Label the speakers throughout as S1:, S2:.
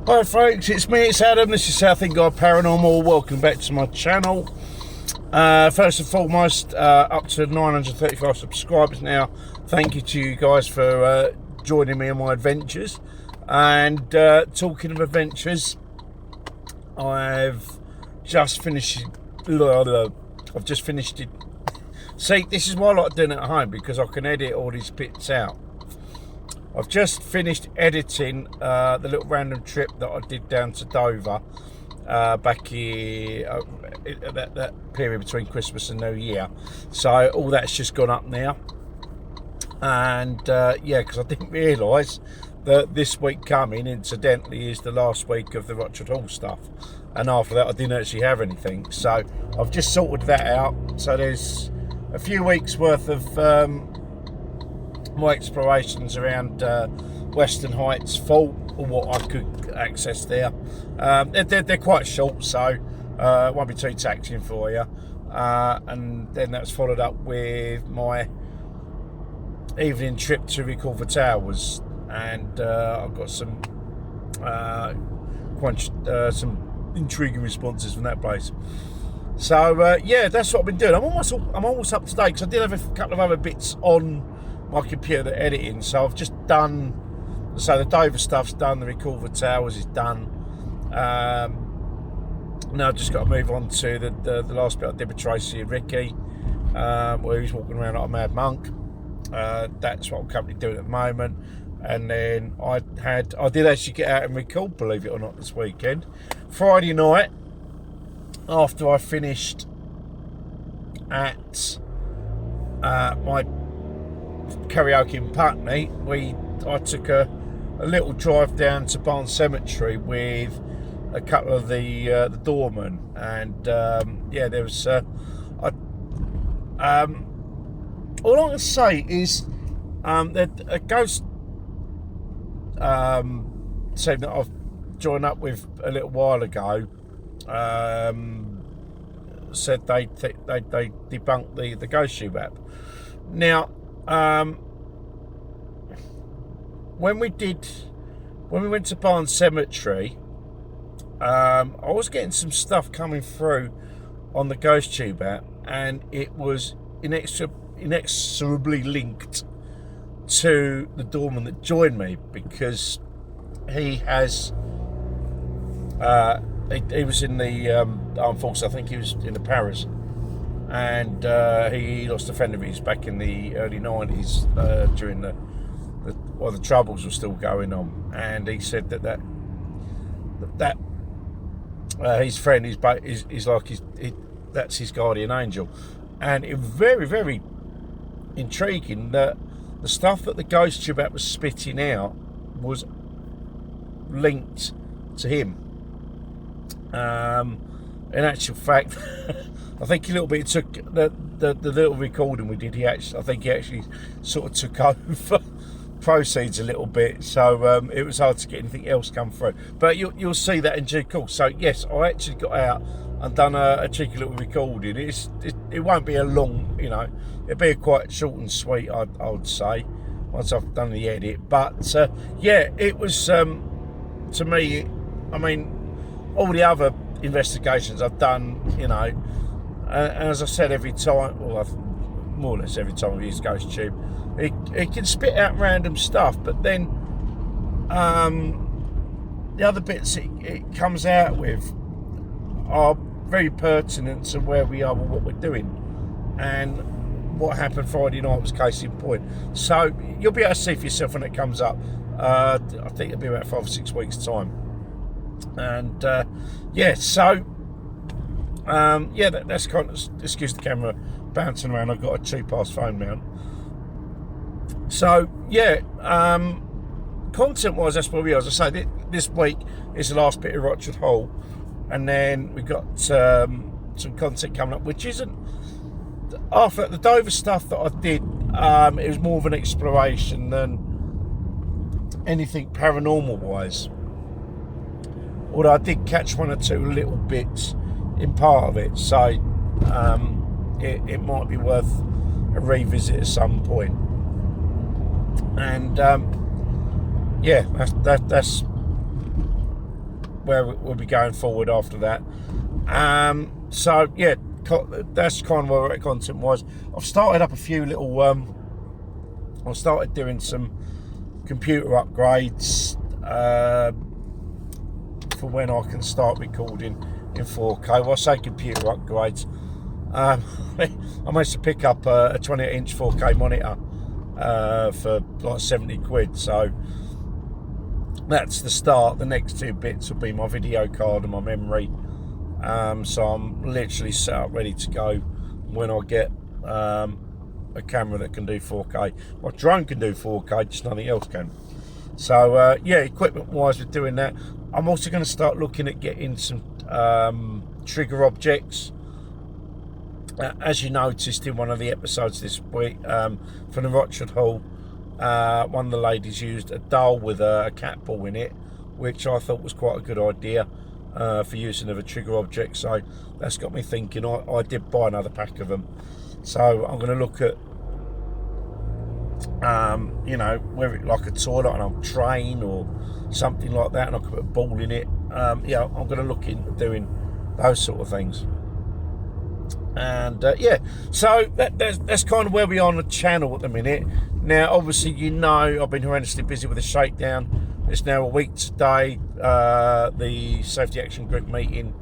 S1: Hi folks, it's me, it's Adam. This is Southend Paranormal. Welcome back to my channel. First and foremost, up to 935 subscribers now. Thank you to you guys for joining me on my adventures. And talking of adventures, I've just finished it. See, this is why I like doing it at home, because I can edit all these bits out. I've just finished editing the little random trip that I did down to Dover back here that period between Christmas and New Year. So all that's just gone up now, and yeah, because I didn't realise that this week coming, incidentally, is the last week of the Rochford Hall stuff, and after that I didn't actually have anything. So I've just sorted that out. So there's a few weeks worth of my explorations around Western Heights Fault, or what I could access there. They're quite short, so it won't be too taxing for you. And then that's followed up with my evening trip to recall the towers, and I've got some some intriguing responses from that place. So yeah, that's what I've been doing. I'm almost up to date, because I did have a couple of other bits on my computer editing. So I've just done, so the Dover stuff's done, the recall the towers is done. Now I've just got to move on to the last bit I did with Tracy and Ricky, where he's walking around like a mad monk. That's what I'm currently doing at the moment. And then I did actually get out and record, believe it or not, this weekend. Friday night, after I finished at my karaoke in Putney, I took a little drive down to Barnes Cemetery with a couple of the doormen, and yeah, there was all I can say is a ghost team that I've joined up with a little while ago said they debunked the ghost tube app. Now, when we went to Barnes Cemetery, I was getting some stuff coming through on the ghost tube app, and it was inexorably linked to the doorman that joined me, because he has he was in the armed forces. I think he was in the Paras, and he lost a friend of his back in the early 90s during while the troubles were still going on. And he said that his friend is like that's his guardian angel. And it was very, very intriguing that the stuff that the ghost tube app was spitting out was linked to him. In actual fact, I think a little bit took the little recording we did. I think he actually sort of took over proceeds a little bit, so it was hard to get anything else come through. But you'll see that in due course. So yes, I actually got out and done a cheeky little recording. It won't be a long, it'll be quite short and sweet, I would say, once I've done the edit. But yeah, it was to me, I mean, all the other investigations I've done, and as I said, every time, well, more or less every time I've used ghost tube, it can spit out random stuff, but then the other bits it comes out with are very pertinent to where we are and what we're doing, and what happened Friday night was case in point. So you'll be able to see for yourself when it comes up. I think it'll be about 5 or 6 weeks time. And yeah, so yeah, that's kind of, excuse the camera bouncing around. I've got a cheap-ass phone mount. So yeah, content-wise, that's where we are. As I say, this week is the last bit of Rochford Hall, and then we've got some content coming up, which isn't, after the Dover stuff that I did, it was more of an exploration than anything paranormal-wise. Although I did catch one or two little bits in part of it, so it might be worth a revisit at some point. And yeah, that's where we'll be going forward after that. So yeah, that's kind of where it content was. I've started up a few little. I started doing some computer upgrades for when I can start recording in 4K. Well, I say computer upgrades. I managed to pick up a 28-inch 4K monitor for like 70 quid. So that's the start. The next two bits will be my video card and my memory. So I'm literally set up ready to go when I get a camera that can do 4K. My drone can do 4K, just nothing else can. So yeah, equipment wise we're doing that. I'm also going to start looking at getting some trigger objects. As you noticed in one of the episodes this week from the Rochford Hall, one of the ladies used a doll with a cat ball in it, which I thought was quite a good idea for using of a trigger object. So that's got me thinking. I did buy another pack of them, so I'm going to look at you know, whether it like a toy, like an old train or something like that, and I could put a ball in it. Yeah, I'm going to look into doing those sort of things. And yeah, so that's kind of where we are on the channel at the minute. Now, obviously, you know, I've been horrendously busy with the shakedown. It's now a week today. The Safety Action Group meeting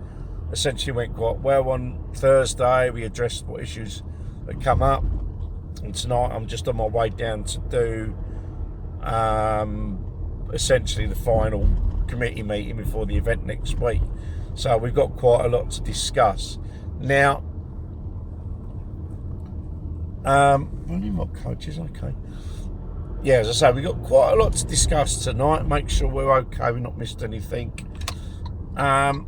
S1: essentially went quite well on Thursday. We addressed what issues had come up. And tonight I'm just on my way down to do essentially the final committee meeting before the event next week. So we've got quite a lot to discuss. Now, running my coaches, okay. Yeah, as I say, we've got quite a lot to discuss tonight. Make sure we're okay, we've not missed anything. And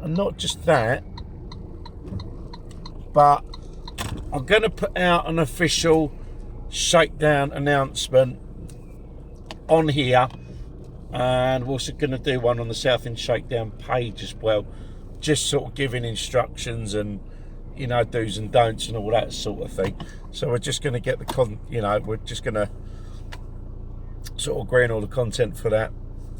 S1: not just that, but I'm going to put out an official shakedown announcement on here, and we're also going to do one on the Southend Shakedown page as well, just sort of giving instructions and, you know, do's and don'ts and all that sort of thing. So we're just going to get we're just going to sort of agree on all the content for that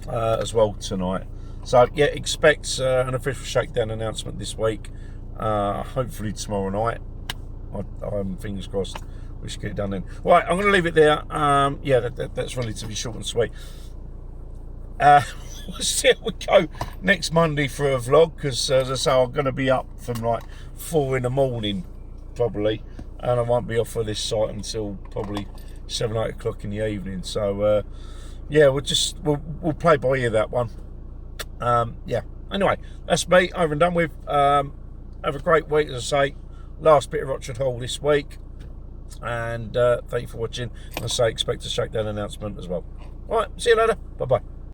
S1: as well tonight. So yeah, expect an official shakedown announcement this week. Hopefully tomorrow night. I'm fingers crossed we should get it done then. Right, I'm going to leave it there. Yeah, that's relatively short and sweet. We'll see how we go next Monday for a vlog, because as I say, I'm going to be up from like 4 in the morning probably, and I won't be off for this site until probably 7, 8 o'clock in the evening. So yeah, we'll play by ear that one. Yeah, anyway, that's me over and done with. Have a great week, as I say. Last bit of Rochford Hall this week, and thank you for watching. As I say, expect a shakedown announcement as well. All right, see you later. Bye bye.